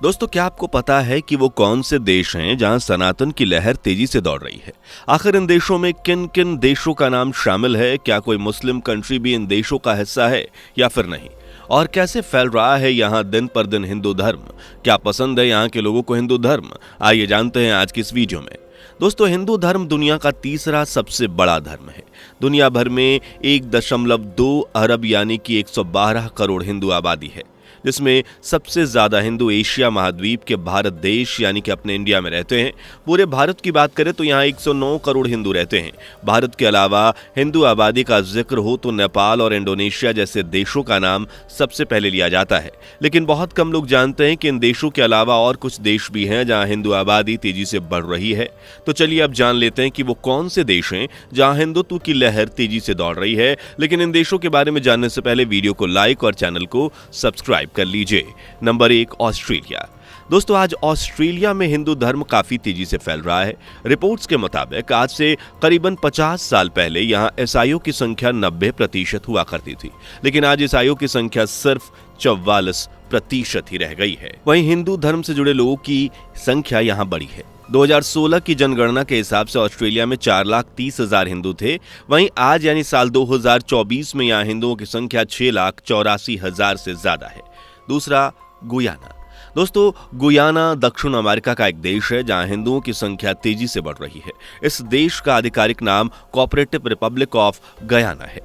दोस्तों, क्या आपको पता है कि वो कौन से देश हैं जहां सनातन की लहर तेजी से दौड़ रही है? आखिर इन देशों में किन किन देशों का नाम शामिल है? क्या कोई मुस्लिम कंट्री भी इन देशों का हिस्सा है या फिर नहीं? और कैसे फैल रहा है यहाँ दिन पर दिन हिंदू धर्म? क्या पसंद है यहाँ के लोगों को हिंदू धर्म? आइए जानते हैं आज की इस वीडियो में। दोस्तों, हिंदू धर्म दुनिया का तीसरा सबसे बड़ा धर्म है। दुनिया भर में 1.2 अरब यानी कि 112 करोड़ हिंदू आबादी है, जिसमें सबसे ज्यादा हिंदू एशिया महाद्वीप के भारत देश यानी कि अपने इंडिया में रहते हैं। पूरे भारत की बात करें तो यहाँ 109 करोड़ हिंदू रहते हैं। भारत के अलावा हिंदू आबादी का जिक्र हो तो नेपाल और इंडोनेशिया जैसे देशों का नाम सबसे पहले लिया जाता है, लेकिन बहुत कम लोग जानते हैं कि इन देशों के अलावा और कुछ देश भी हैं जहाँ हिंदू आबादी तेजी से बढ़ रही है। तो चलिए अब जान लेते हैं कि वो कौन से देश हैं जहाँ हिंदुत्व की लहर तेजी से दौड़ रही है। लेकिन इन देशों के बारे में जानने से पहले वीडियो को लाइक और चैनल को सब्सक्राइब कर लीजिए। Number 1, Australia. दोस्तों, आज ऑस्ट्रेलिया में हिंदू धर्म काफी तेजी से फैल रहा है। रिपोर्ट्स के मुताबिक आज से करीबन 50 साल पहले यहां ईसाइयों की संख्या 90% हुआ करती थी, लेकिन आज ईसाइयों की संख्या सिर्फ 44% ही रह गई है। वहीं हिंदू धर्म से जुड़े लोगों की संख्या यहां बढ़ी है। 2016 की जनगणना के हिसाब से ऑस्ट्रेलिया में 4,30,000 हिंदू थे। वहीं आज यानी साल 2024 में यहां हिंदुओं की संख्या 6,84,000 से ज्यादा है। दूसरा, गुयाना। दोस्तों, गुयाना दक्षिण अमेरिका का एक देश है जहां हिंदुओं की संख्या तेजी से बढ़ रही है। इस देश का आधिकारिक नाम कोऑपरेटिव रिपब्लिक ऑफ गयाना है।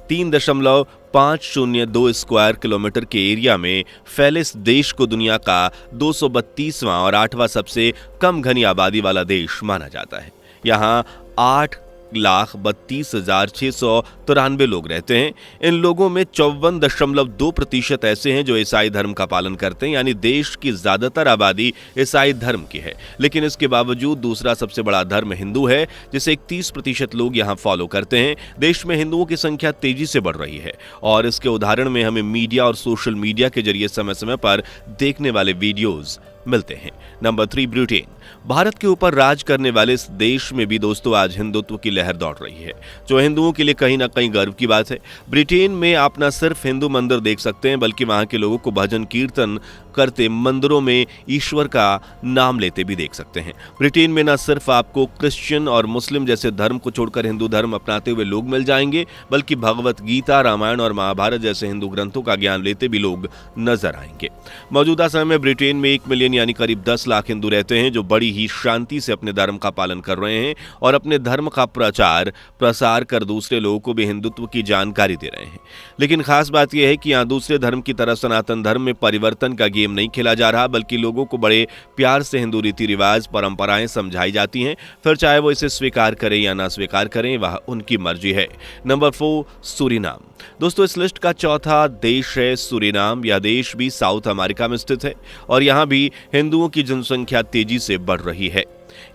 3.502 स्क्वायर किलोमीटर के एरिया में फैले इस देश को दुनिया का 232वां और 8वां सबसे कम घनी आबादी वाला देश माना जाता है। यहाँ 8,32,693 लोग रहते हैं। इन लोगों में 54.2% ऐसे हैं जो ईसाई धर्म का पालन करते हैं, यानी देश की ज्यादातर आबादी ईसाई धर्म की है। लेकिन इसके बावजूद दूसरा सबसे बड़ा धर्म हिंदू है, जिसे 31% लोग यहाँ फॉलो करते हैं। देश में हिंदुओं की संख्या तेजी से बढ़ रही है और इसके उदाहरण में हमें मीडिया और सोशल मीडिया के जरिए समय समय पर देखने वाले वीडियोज मिलते हैं। Number 3, Britain. भारत के ऊपर राज करने वाले इस देश में भी दोस्तों आज हिंदुत्व की लहर दौड़ रही है, जो हिंदुओं के लिए कहीं ना कहीं गर्व की बात है। ब्रिटेन में आप न सिर्फ हिंदू मंदिर देख सकते हैं, बल्कि वहां के लोगों को भजन कीर्तन करते मंदिरों में ईश्वर का नाम लेते भी देख सकते हैं। ब्रिटेन में न सिर्फ आपको क्रिश्चियन और मुस्लिम जैसे धर्म को छोड़कर हिंदू धर्म अपनाते हुए लोग मिल जाएंगे, बल्कि भगवत गीता, रामायण और महाभारत जैसे हिंदू ग्रंथों का ज्ञान लेते भी लोग नजर आएंगे। मौजूदा समय में ब्रिटेन में 1 मिलियन यानी करीब 10 लाख हिंदू रहते हैं, जो बड़ी ही शांति से अपने धर्म का पालन कर रहे हैं और अपने धर्म का प्रचार प्रसार कर दूसरे लोगों को भी हिंदुत्व की जानकारी दे रहे हैं। लेकिन खास बात यह है कि यहाँ दूसरे धर्म की तरह सनातन धर्म में परिवर्तन का गेम नहीं खेला जा रहा, बल्कि लोगों को बड़े प्यार से हिंदू रीति रिवाज परंपराएं समझाई जाती हैं। फिर चाहे वो इसे स्वीकार करें या ना स्वीकार करें, वह उनकी मर्जी है। Number 4, Suriname. दोस्तों, इस लिस्ट का चौथा देश है सूरीनाम। यह देश भी साउथ अमेरिका में स्थित है और यहाँ भी हिंदुओं की जनसंख्या तेजी से बढ़ रही है।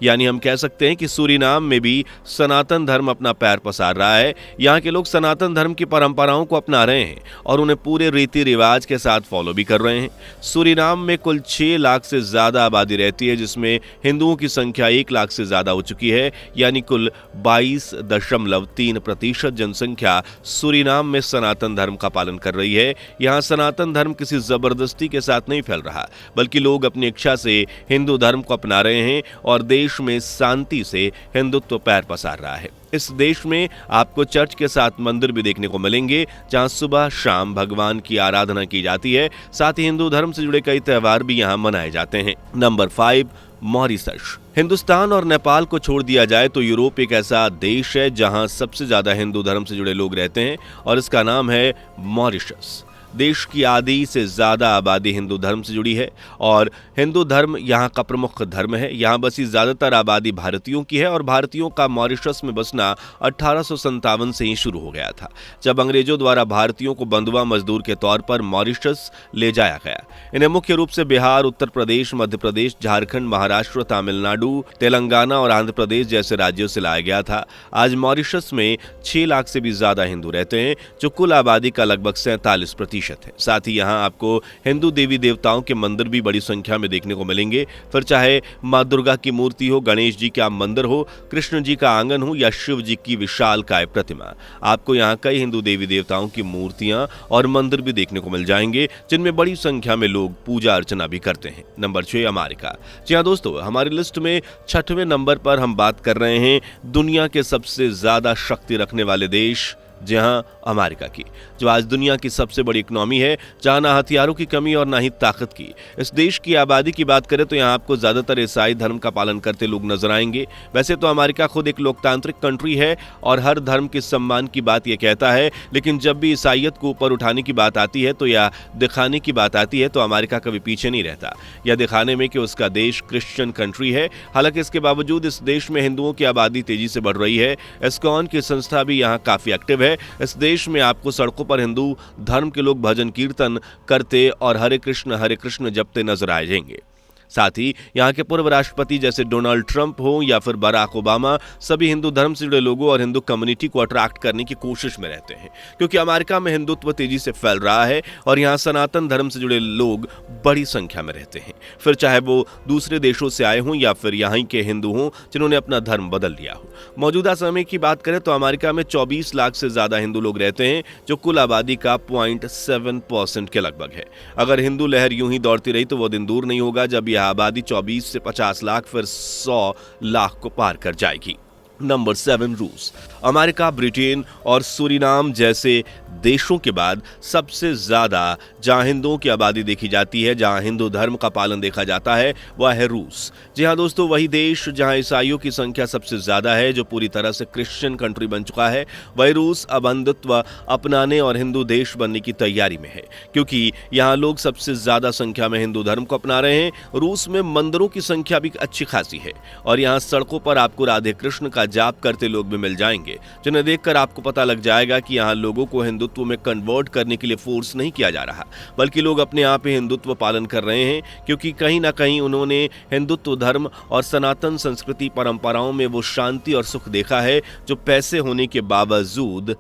यानी हम कह सकते हैं कि सूरीनाम में भी सनातन धर्म अपना पैर पसार रहा है। यहाँ के लोग सनातन धर्म की परंपराओं को अपना रहे हैं और उन्हें पूरे रीति रिवाज के साथ फॉलो भी कर रहे हैं। सूरीनाम में कुल 6 लाख से ज्यादा आबादी रहती है, जिसमें हिंदुओं की संख्या 1 लाख से ज्यादा हो चुकी है। यानी कुल 22.3% जनसंख्या सूरीनाम में सनातन धर्म का पालन कर रही है। यहाँ सनातन धर्म किसी जबरदस्ती के साथ नहीं फैल रहा, बल्कि लोग अपनी इच्छा से हिंदू धर्म को अपना रहे हैं और देश में शांति से हिंदुत्व पैर पसार रहा है। इस देश में आपको चर्च के साथ मंदिर भी देखने को मिलेंगे, जहां सुबह शाम भगवान की आराधना की जाती है। साथ ही हिंदू धर्म से जुड़े कई त्योहार भी यहां मनाए जाते हैं। Number 5, Mauritius. हिंदुस्तान और नेपाल को छोड़ दिया जाए तो यूरोप एक ऐसा देश है जहां सबसे ज्यादा हिंदू धर्म से जुड़े लोग रहते हैं और इसका नाम है मॉरिशस। देश की आधी से ज्यादा आबादी हिंदू धर्म से जुड़ी है और हिंदू धर्म यहाँ का प्रमुख धर्म है। यहाँ बसी ज्यादातर आबादी भारतीयों की है और भारतीयों का मॉरिशस में बसना 1857 से ही शुरू हो गया था, जब अंग्रेजों द्वारा भारतीयों को बंधुआ मजदूर के तौर पर मॉरिशस ले जाया गया। इन्हें मुख्य रूप से बिहार, उत्तर प्रदेश, मध्य प्रदेश, झारखंड, महाराष्ट्र, तमिलनाडु, तेलंगाना और आंध्र प्रदेश जैसे राज्यों से लाया गया था। आज मॉरिशस में 6 लाख से भी ज्यादा हिंदू रहते हैं, जो कुल आबादी का लगभग 47% प्रतिशत है। साथ ही यहाँ आपको हिंदू देवी देवताओं के मंदिर भी बड़ी संख्या में देखने को मिलेंगे। फिर चाहे माँ दुर्गा की मूर्ति हो, गणेश जी का मंदिर हो, कृष्ण जी का आंगन हो या शिव जी की विशालकाय प्रतिमा, आपको यहाँ कई हिंदू देवी देवताओं की मूर्तियां और मंदिर भी देखने को मिल जाएंगे, जिनमें बड़ी संख्या में लोग पूजा अर्चना भी करते हैं। Number 6 America. जी हाँ दोस्तों, हमारी लिस्ट में 6वें नंबर पर हम बात कर रहे हैं दुनिया के सबसे ज्यादा शक्ति रखने वाले देश, जहां अमेरिका की, जो आज दुनिया की सबसे बड़ी इकोनॉमी है, जहां ना हथियारों की कमी और ना ही ताकत की। इस देश की आबादी की बात करें तो यहां आपको ज्यादातर ईसाई धर्म का पालन करते लोग नजर आएंगे। वैसे तो अमेरिका खुद एक लोकतांत्रिक कंट्री है और हर धर्म के सम्मान की बात यह कहता है, लेकिन जब भी ईसाइयत को ऊपर उठाने की बात आती है तो या दिखाने की बात आती है तो अमेरिका कभी पीछे नहीं रहता, यह दिखाने में कि उसका देश क्रिश्चियन कंट्री है। हालांकि इसके बावजूद इस देश में हिंदुओं की आबादी तेजी से बढ़ रही है। इस्कॉन की संस्था भी यहाँ काफी एक्टिव है। इस देश में आपको सड़कों पर हिंदू धर्म के लोग भजन कीर्तन करते और हरे कृष्ण जपते नजर आ जाएंगे। साथ ही यहाँ के पूर्व राष्ट्रपति जैसे डोनाल्ड ट्रंप हो या फिर बराक ओबामा, सभी हिंदू धर्म से जुड़े लोगों और हिंदू कम्युनिटी को अट्रैक्ट करने की कोशिश में रहते हैं, क्योंकि अमेरिका में हिंदुत्व तेजी से फैल रहा है और यहाँ सनातन धर्म से जुड़े लोग बड़ी संख्या में रहते हैं। फिर चाहे वो दूसरे देशों से आए हों या फिर यहाँ के हिंदू हों जिन्होंने अपना धर्म बदल लिया हो। मौजूदा समय की बात करें तो अमेरिका में 24 लाख से ज्यादा हिंदू लोग रहते हैं, जो कुल आबादी का 0.7% के लगभग है। अगर हिंदू लहर यूं ही दौड़ती रही तो वो दिन दूर नहीं होगा जब यह आबादी 24 से 50 लाख फिर 100 लाख को पार कर जाएगी। नंबर 7 रूस। अमेरिका, ब्रिटेन और सूरीनाम जैसे देशों के बाद सबसे ज्यादा जहां हिंदुओं की आबादी देखी जाती है, जहां हिंदू धर्म का पालन देखा जाता है, वह है रूस। जी हां दोस्तों, वही देश जहां ईसाइयों की संख्या सबसे ज्यादा है, जो पूरी तरह से क्रिश्चियन कंट्री बन चुका है। वही रूस अब हिंदुत्व अपनाने और हिंदू देश बनने की तैयारी में है, क्योंकि यहाँ लोग सबसे ज्यादा संख्या में हिंदू धर्म को अपना रहे हैं। रूस में मंदिरों की संख्या भी अच्छी खासी है और यहाँ सड़कों पर आपको राधे कृष्ण का जाप करते लोग भी मिल जाएंगे, जिन्हें देखकर आपको पता लग जाएगा कि यहाँ लोगों को हिंदुत्व में कन्वर्ट करने के लिए फोर्स नहीं किया जा रहा, बल्कि लोग अपने आप ही हिंदुत्व पालन कर रहे हैं, क्योंकि कहीं ना कहीं उन्होंने हिंदुत्व धर्म और सनातन संस्कृति परंपराओं में वो शांति और सुख देखा है जो पैसे होने के बावजूद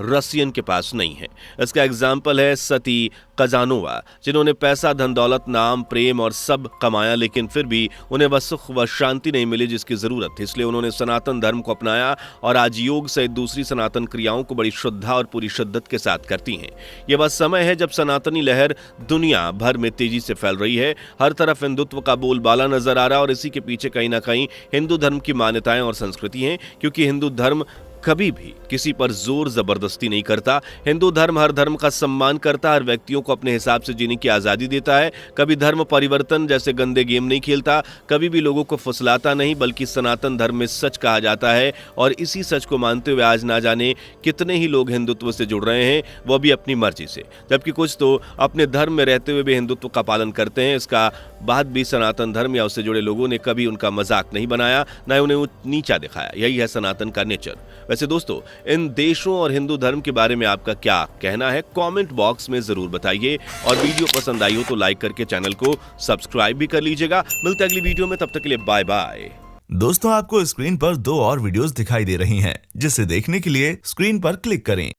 रसियन के पास नहीं है। इसका एग्जाम्पल है सती कजानोवा, जिन्होंने पैसा, धन दौलत, नाम, प्रेम और सब कमाया, लेकिन फिर भी उन्हें वह सुख व शांति नहीं मिली जिसकी जरूरत थी। इसलिए उन्होंने सनातन धर्म को अपनाया और आज योग सहित दूसरी सनातन क्रियाओं को बड़ी श्रद्धा और पूरी शिद्दत के साथ करती हैं। यह वह समय है जब सनातनी लहर दुनिया भर में तेजी से फैल रही है। हर तरफ हिंदुत्व का बोलबाला नजर आ रहा है और इसी के पीछे कहीं ना कहीं हिंदू धर्म की मान्यताएं और संस्कृति हैं, क्योंकि हिंदू धर्म कभी भी किसी पर जोर जबरदस्ती नहीं करता। हिंदू धर्म हर धर्म का सम्मान करता है, हर व्यक्तियों को अपने हिसाब से जीने की आजादी देता है, कभी धर्म परिवर्तन जैसे गंदे गेम नहीं खेलता, कभी भी लोगों को फुसलाता नहीं, बल्कि सनातन धर्म में सच कहा जाता है और इसी सच को मानते हुए आज ना जाने कितने ही लोग हिंदुत्व से जुड़ रहे हैं, वो भी अपनी मर्जी से, जबकि कुछ तो अपने धर्म में रहते हुए भी हिंदुत्व का पालन करते हैं। इसका बाद भी सनातन धर्म या उससे जुड़े लोगों ने कभी उनका मजाक नहीं बनाया, न उन्हें नीचा दिखाया। यही है सनातन का नेचर। वैसे दोस्तों, इन देशों और हिंदू धर्म के बारे में आपका क्या कहना है, कमेंट बॉक्स में जरूर बताइए और वीडियो पसंद आई हो तो लाइक करके चैनल को सब्सक्राइब भी कर लीजिएगा। मिलते हैं अगली वीडियो में, तब तक के लिए बाय बाय। दोस्तों, आपको स्क्रीन पर 2 और वीडियोस दिखाई दे रही हैं, जिसे देखने के लिए स्क्रीन पर क्लिक करें।